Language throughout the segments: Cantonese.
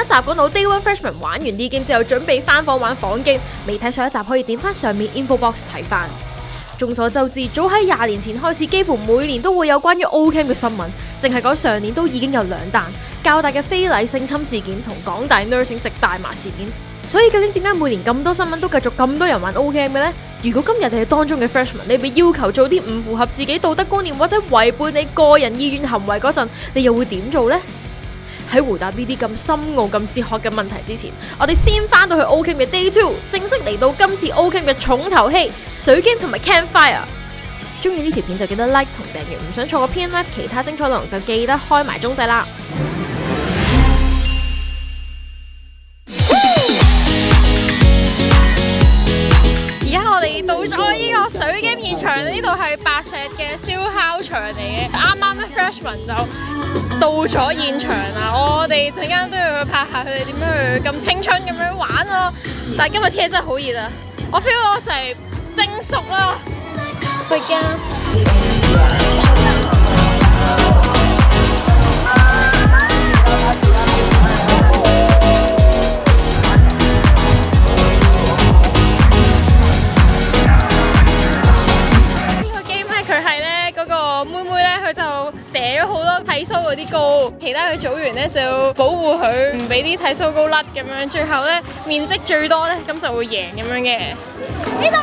一集講到 Day One Freshman 玩完啲 game 之後，準備翻房玩房 game，未睇上一集可以點翻上面 info box 睇翻。眾所周知，早喺20年前開始，幾乎每年都會有關於 O-Camp 嘅新聞，淨係講上年都已經有2單教大嘅非禮性侵事件同港大 nursing 食大麻事件。所以究竟點解每年咁多新聞都繼續咁多人玩 O-Camp 嘅呢？如果今日你係當中嘅 freshman， 你被要求做啲唔符合自己道德觀念或者違背你個人意願行為嗰陣，你又會點做呢？喺回答呢啲咁深奧、咁哲學嘅問題之前，我哋先翻到去 O-Camp 嘅 Day 2，正式嚟到今次 O-Camp 嘅重頭戲水 game 同埋 campfire。中意呢條片就記得 like 同訂閱，唔想錯過 PNF 其他精彩內容就記得開埋鐘仔啦。而家我哋到咗呢個水 game 現場，呢度係白石嘅燒烤場嚟嘅，啱啱咧 freshman 就到咗現場啦，我哋陣間都要去拍下佢哋點樣去咁青春咁樣玩咯。但係今日天氣真係好熱啊，我 feel 到就係蒸熟啦。回家。剃鬚嗰啲膏，其他嘅組員咧就要保護佢，唔俾啲剃鬚膏甩咁樣。最後咧面積最多咧，咁就會贏咁樣嘅。呢度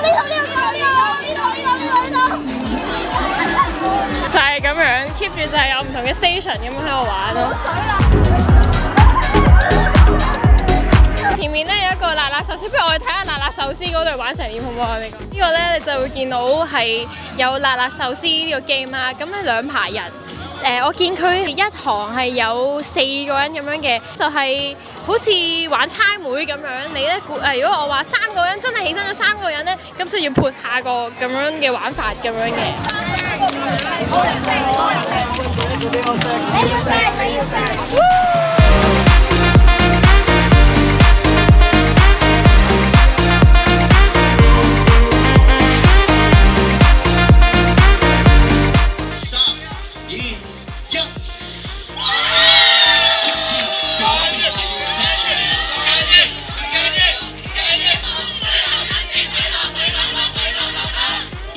就係咁樣 keep 住就係有唔同嘅 station 咁樣喺度玩咯。前面咧有一個辣辣壽司，不如我哋睇下辣辣壽司嗰度玩成點好唔好啊？呢個咧你就會見到係有辣辣壽司呢個 game 啦。咁咧2排人。我見佢一行係有4個人咁樣嘅，就係好似玩猜枚咁樣。你咧如果我話3個人真係起身咗3個人咧，咁就要潑下個咁樣嘅玩法咁樣嘅。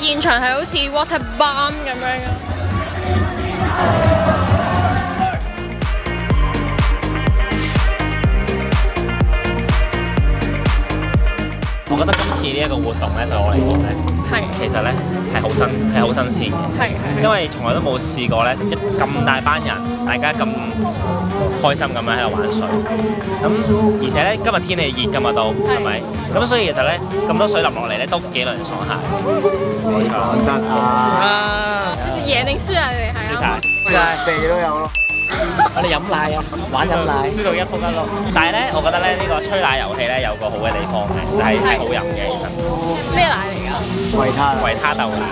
現場係好似 water bomb 咁樣嘅。我覺得今次呢一個活動咧，對我嚟講咧，其實咧係好新鮮嘅，因為從來都冇試過咧，咁大班人，大家咁開心咁樣喺度玩水。咁而且咧，今日天氣熱㗎嘛都，係咪？咁所以其實咧，咁多水淋落嚟咧，都幾涼爽下。冇錯，得啊！贏定輸啊？你哋係啊？輸曬，地都有咯。我哋飲奶啊，玩飲奶，輸到一仆一碌。但係咧，我覺得咧呢個吹奶遊戲咧有個好嘅地方嘅，就係好飲嘅，其實。咩奶嚟㗎？維他豆奶。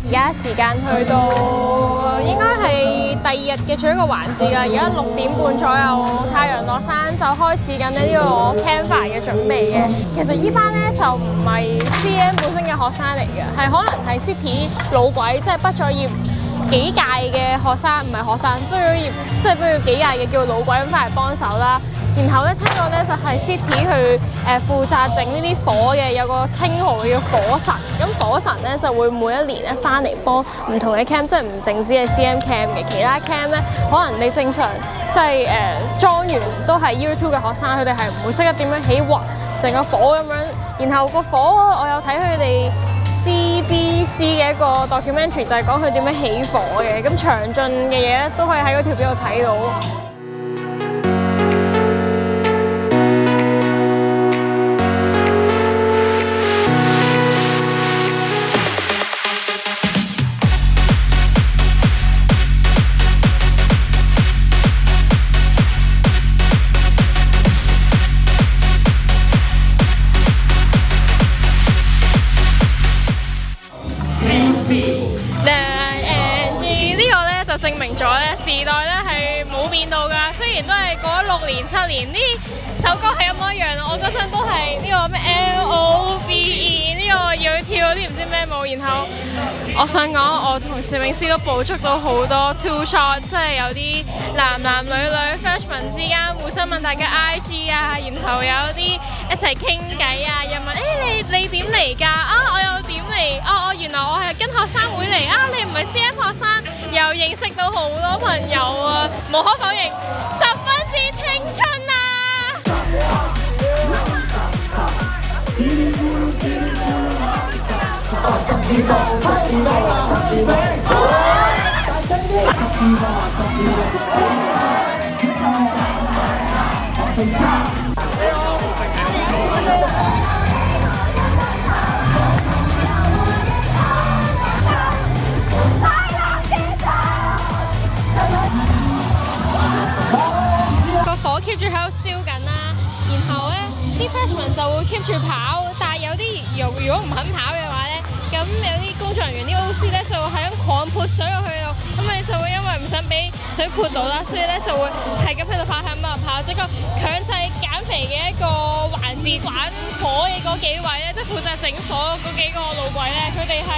而家時間去到應該係第2日嘅最後一個環節啦，而家6點半左右，太陽落山就開始緊呢個 campfire 嘅準備嘅。其實呢班咧就唔係 CM 本身嘅學生嚟嘅，係可能係 City 老鬼，即係畢咗業幾屆嘅學生，唔係學生，畢咗業即係畢咗幾屆嘅叫老鬼咁翻嚟幫手啦。然後咧聽講咧就係 City 去負責整呢啲火嘅，有個稱號叫火神。咁火神咧就會每一年咧翻嚟幫唔同嘅 camp， 即係唔淨止係 CM camp 嘅，其他 camp 咧可能你正常即係莊園都係 Year 2嘅學生，佢哋係唔會識得點樣起鑊成個火咁樣。然後個火我有睇佢哋 CBC 嘅一個 documentary， 就係講佢點樣起火嘅。咁詳盡嘅嘢咧都可以喺嗰條片度睇到。明咗咧，時代咧係冇變到㗎。雖然都係過咗6年7年，呢首歌係一模一樣。我嗰陣都係呢個咩 LOVE 呢個要跳啲唔知咩舞，然後我想講我同攝影師都捕捉到好多 two shot， 即係有啲男女 freshman 之間互相問大家 IG 啊，然後有啲一齊傾偈啊，又問你點嚟㗎？我又點嚟？原來我係跟學生會嚟啊！你唔係 CM 學生，又認識到好多朋友啊！無可否認，十分之青春啊！個火 keep 住喺度燒緊啦，然後咧啲 freshman 就會 keep 住跑，但係有啲如果唔肯跑嘅話咧，咁有啲工作人員啲 OC 咧就會係咁狂潑水落去度，咁你就會因為唔想俾水潑到啦，所以咧就會係咁喺度跑，係咁喺度跑，即係個強制減肥嘅一個環節。玩火嘅嗰幾位咧，即係負責整火嗰幾個老鬼咧，佢哋係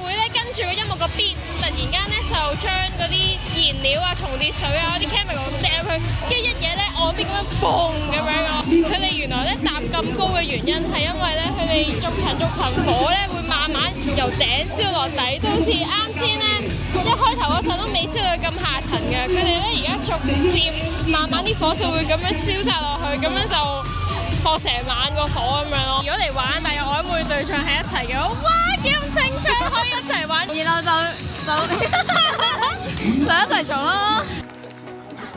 會咧跟住個音樂個 beat，突然間咧就將嗰啲燃料啊、重跌水啊、啲 chemical 掟入去，跟住一嘢咧岸邊咁樣嘣咁樣啊！佢哋原來咧搭咁高嘅原因係因為咧佢哋逐層火咧會慢慢由頂燒落底，都好似啱先咧一開頭嗰陣都未燒到咁下層嘅，佢哋咧而家逐漸慢慢啲火就會咁樣燒晒落去，咁樣就放成晚個火咁樣咯。如果嚟玩，但係曖昧對象係一齊嘅，哇幾咁青春，可以一齊玩，然後就一齊做咯。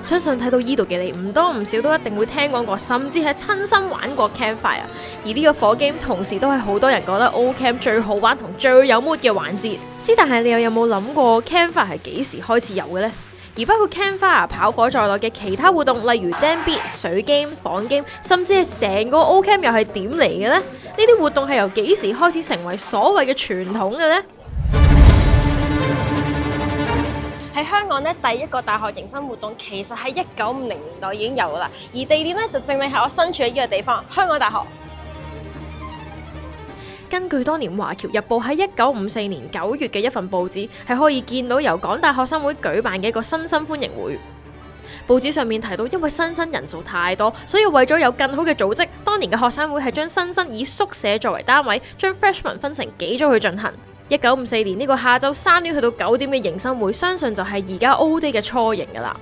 相信睇到依度嘅你唔多唔少都一定會聽講過，甚至係親身玩過 campfire。而呢個火 game 同時都係好多人覺得 O Camp 最好玩同最有 mood 嘅環節。但係你又有冇諗過 campfire 係幾時開始有嘅呢？而包括 campfire 跑火在內嘅其他活動，例如 Dan Beat、水 game、房 game， 甚至係成個 O Camp 又係點嚟嘅呢？呢啲活動係由幾時開始成為所謂嘅傳統嘅呢？喺香港咧，第一個大學迎新活動其實喺1950年代已經有噶啦，而地點咧就正正係我身處嘅呢個地方——香港大學。根據當年華僑日報喺1954年9月嘅一份報紙，係可以見到由港大學生會舉辦嘅一個新生歡迎會。報紙上面提到，因為新生人數太多，所以為咗有更好嘅組織，當年嘅學生會係將新生以宿舍作為單位，將 freshman 分成幾組去進行。1954年呢個下晝3點去到9點嘅迎新會，相信就係而家 O Day 嘅初型噶啦。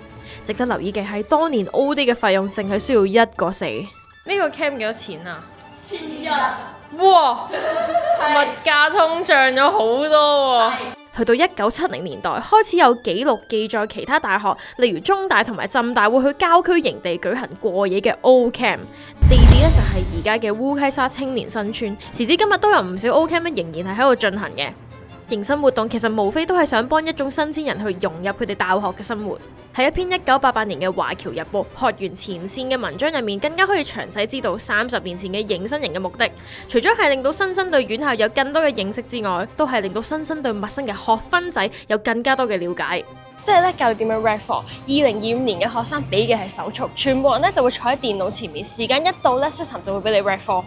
值得留意嘅係，當年 O Day 嘅費用淨係需要1個4。呢個 camp 幾多錢啊1100。哇！物價通脹咗好多喎。去到1970年代，開始有記錄記載其他大學，例如中大同埋浸大會去郊區營地舉行過夜嘅 O Camp， 地址咧就係而家嘅烏溪沙青年新村。時至今日都有唔少 O Camp 仍然係喺度進行嘅。迎新活動其實無非都係想幫一眾新鮮人去融入佢哋大學嘅生活。喺一篇1988年嘅華僑日報學園前線嘅文章入面，更加可以詳細知道30年前嘅迎新營嘅目的，除咗係令到新生對院校有更多嘅認識之外，都係令到新生對陌生嘅學分仔有更加多嘅了解。即係咧教你點樣 rec for。2025年嘅學生俾嘅係手速，全部人咧就會坐喺電腦前面，時間一到咧 system 就會俾你 rec for。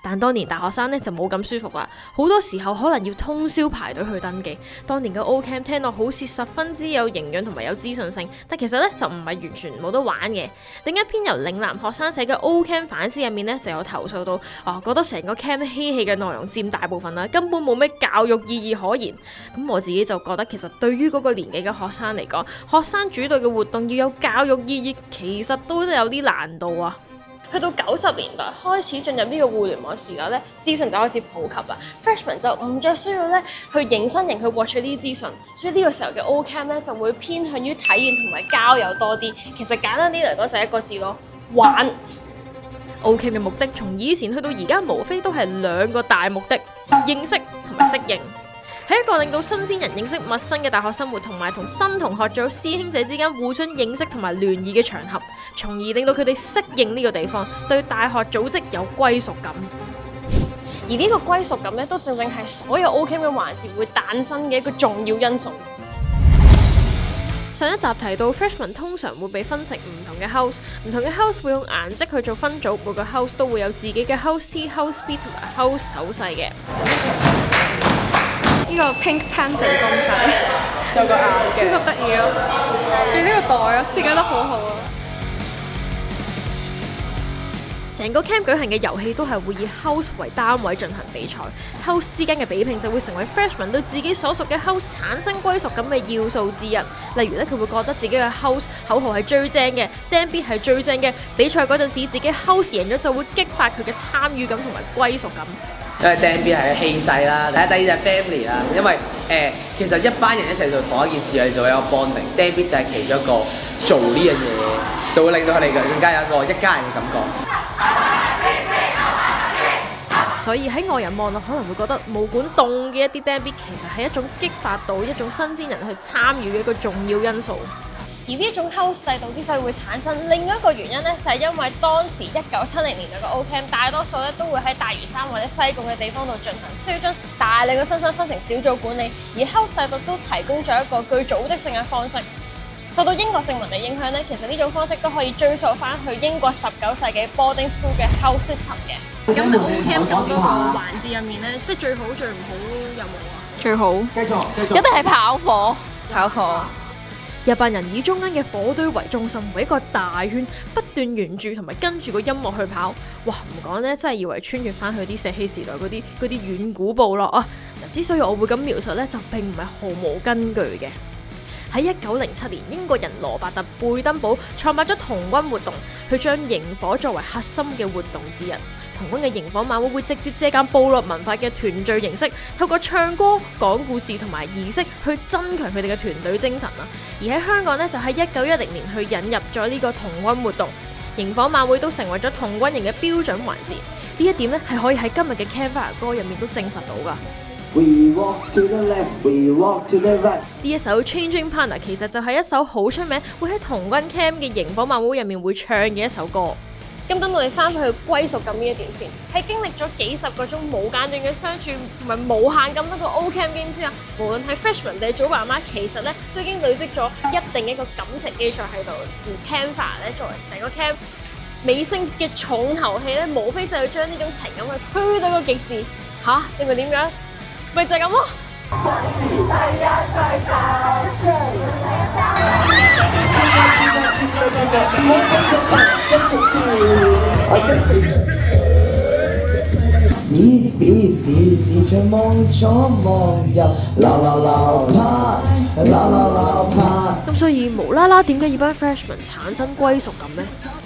但當年大學生咧就冇咁舒服啦，好多時候可能要通宵排隊去登記。當年嘅 O Camp 聽落好似十分之有營養同埋有資訊性，但其實咧就唔係完全冇得玩嘅。另一篇由嶺南學生寫嘅 O Camp 反思入面咧就有投訴到，覺得成個 camp 嬉戲嘅內容佔大部分啦，根本冇咩教育意義可言。咁我自己就覺得其實對於嗰個年紀嘅學生嚟講，學生主導嘅活動要有教育意義，其實都有啲難度啊。去到90年代開始進入呢個互聯網時代咧，資訊就開始普及啦。Freshman 就唔再需要咧去迎新營去獲取呢啲資訊，所以呢個時候嘅 O Camp 咧就會偏向於體驗同埋交友多啲。其實簡單啲嚟講就係一個字咯，玩。O Camp 嘅目的從以前去到而家，無非都係2個大目的：認識同埋適應。係一個令到新鮮人認識陌生嘅大學生活，同埋同新同學組師兄姐之間互相認識同埋聯誼嘅場合，從而令到佢哋適應呢個地方，對大學組織有歸屬感。而呢個歸屬感咧，都正正係所有 O Camp 嘅環節會誕生嘅一個重要因素。上一集提到 Freshman 通常會被分成唔同嘅 house， 唔同嘅 house 會用顏色去做分組，每個 house 都會有自己嘅 house tea、house beat 同埋 house 手勢嘅。呢個 Pink Panther 公仔有個眼嘅，超級得意咯！仲有呢個袋啊，設計得好好啊！成個 camp 舉行嘅遊戲都係會以 house 為單位進行比賽 ，house 之間嘅比拼就會成為 Freshman 對自己所屬嘅 house 產生歸屬感嘅要素之一。例如咧，佢會覺得自己嘅 house 口號係最正嘅 ，dance beat 係最正嘅，比賽嗰陣時自己 house 贏咗就會激發佢嘅參與感同埋歸屬感。因為 dance beat 係氣勢啦，第二就係 family 啦，因為其實一班人一齊做同一件事，我哋就會有一個 bonding。dance beat 就係其中一個做呢樣嘢，就會令到佢哋更加有一個一家人嘅感覺。所以喺外人望落可能會覺得毛管戙嘅一啲 dance beat 其實係一種激發到一種新鮮人去參與嘅一個重要因素。而呢一種 house 制度之所以會產生，另一個原因咧就係因為當時1970年代嘅 O Camp 大多數咧都會喺大嶼山或者西貢嘅地方度進行，需要將大量嘅新生分成小組管理，而 house 制度都提供咗一個具組織性嘅方式。受到英國殖民嘅影響咧，其實呢種方式都可以追溯翻去英國19世紀 boarding school 嘅 house system 嘅。咁喺 O Camp 咁多個環節入面咧，即係最好最唔好有冇啊？最好，一定係跑火。日班人以中間嘅火堆為中心，為一個大圈，不斷沿住同埋跟住個音樂去跑。哇！唔講呢，真係以為穿越翻去啲石器時代嗰啲遠古部落啊！嗱，之所以我會咁描述呢，就並唔係毫無根據嘅。喺1907年，英國人羅伯特貝登堡創辦咗童軍活動，佢將營火作為核心嘅活動之一。童軍嘅營火晚會會直接借鑑部落文化嘅團聚形式，透過唱歌、講故事同埋儀式去增強佢哋嘅團隊精神啊！而喺香港呢，就喺1910年去引入咗呢個童軍活動，營火晚會都成為咗童軍營嘅標準環節。呢一點呢，係可以喺今日嘅 Campfire 歌入面都證實到㗎。We walk to the left, we walk to the right。呢一首 Changing Partner 其實就係一首好出名，會喺童軍 camp 嘅營火晚會入面會唱嘅一首歌。咁等我哋翻返去歸屬感呢一點先，喺經歷咗幾十個鐘冇間斷嘅相處，同埋無限咁多個 O Camp game 之後，無論係 Freshman 定係組爸媽，其實咧都已經累積咗一定一個感情基礎喺度。而 Campfire 咧作為成個 camp 尾聲嘅重頭戲咧，無非就係要將呢種情感去推到個極致。吓，你咪點樣？咪就係咁咯。自像望左望右，鬧怕。咁所以無啦啦點解要班 Freshman 產生歸屬感呢？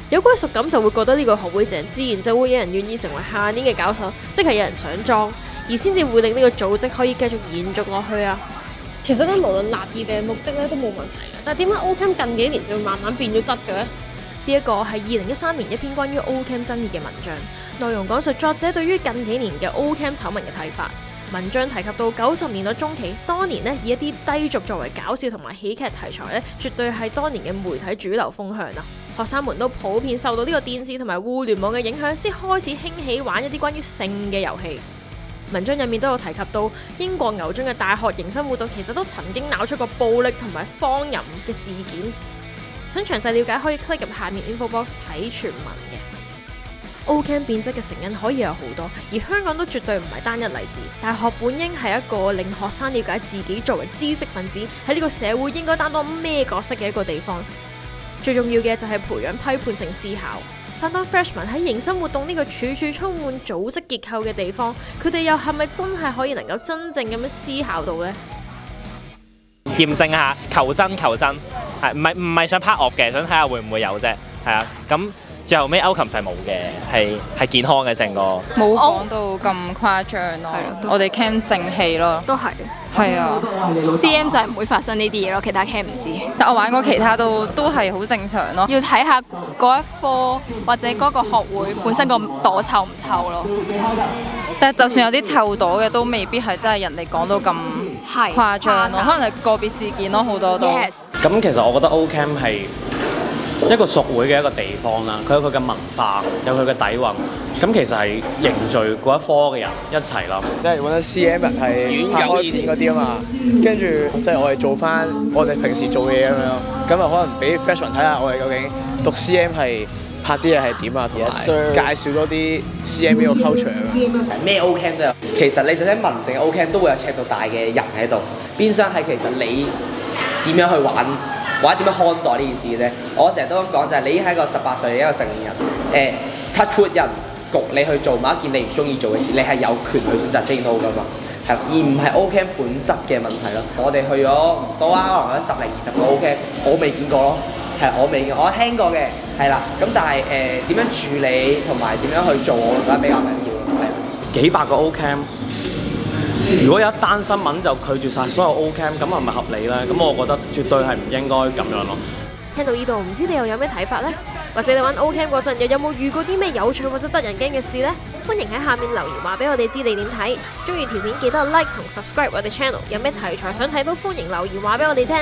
有歸屬感就會覺得呢個學會正，自然就會有人願意成為下年嘅搞手，即係有人想裝，而先至會令呢個組織可以繼續延續落去啊！其實咧，無論立意定係目的咧，都冇問題嘅。但係點解 O Camp 近幾年就會慢慢變咗質嘅咧？呢一個係2013年一篇關於 O Camp 爭議嘅文章，內容講述作者對於近幾年嘅 O Camp 醜聞嘅睇法。文章提及到90年代中期，當年呢以一啲低俗作為搞笑同埋喜劇題材咧，絕對係當年嘅媒體主流風向啊！學生們都普遍受到呢個電視同埋互聯網嘅影響，先開始興起玩一啲關於性嘅遊戲。文章入面都有提及到英國牛津嘅大學迎新活動，其實都曾經鬧出過暴力同埋荒淫嘅事件。想詳細了解可以 click 入下面 info box 睇全文嘅。O Camp 變質嘅成因可以有好多，而香港都絕對唔係單一例子。大學本應係一個令學生了解自己作為知識分子喺呢個社會應該擔當咩角色嘅一個地方。最重要嘅就係培養批判性思考。但當 Freshman 喺迎新活動呢個處處充滿組織結構嘅地方，佢哋又係咪真係可以能夠真正咁樣思考到呢？驗證下，求真，係唔係想拍惡嘅，想睇下會唔會有啫，係啊，咁最後尾歐琴係冇嘅，係健康嘅成個。冇講到咁誇張咯，我哋 camp 正氣咯，都係。係啊 ，CM 就係唔會發生呢啲嘢咯，其他 camp 唔知。但我玩過其他都係好正常咯，要睇下嗰一科或者嗰個學會本身個朵臭唔臭咯。但係就算有啲臭朵嘅，都未必係真係人哋講到咁誇張咯，可能係個別事件咯，好多都。咁其實我覺得 O Camp 係一個屬會嘅一個地方啦，佢有佢嘅文化，有佢嘅底蘊，咁其實係凝聚嗰一科嘅人一齊咯。即係揾到 CM 人係拍開片嗰啲啊嘛，跟住即係我哋做翻我哋平時做嘅嘢咁樣，咁啊可能俾 freshman 睇下我哋究竟讀 CM 係拍啲嘢係點啊，同埋介紹多啲 CM 呢個 culture。咩 O Camp 都有，其實你就算文靜 O Camp 都會有尺度大嘅人喺度，變相係其實你點樣去玩，或者點樣看待呢件事嘅啫。我成日都咁講就係你已經係一個18歲嘅一個成年人，touch wood 人焗你去做某一件你唔中意做嘅事，你係有權去選擇 say no 噶嘛，係而唔係 O Camp 本質嘅問題咯。我哋去咗唔多啊，可能有10零20個 O Camp，我未見過咯。係我未嘅，我聽過嘅，係啦。咁但係點樣處理同埋點樣去做，我覺得比較緊要咯。係幾百個 O Camp，如果有一單新聞就拒絕晒所有 O Camp，咁係咪合理咧？咁我覺得絕對係唔應該咁樣咯。聽到呢度，唔知你又有咩睇法呢？或者你玩 O Camp 嗰陣，又有冇遇過啲咩有趣或者得人驚嘅事呢？歡迎喺下面留言話俾我哋知你點睇。中意條片記得 like 同 subscribe 我哋 channel，有咩題材想睇都歡迎留言話俾我哋聽。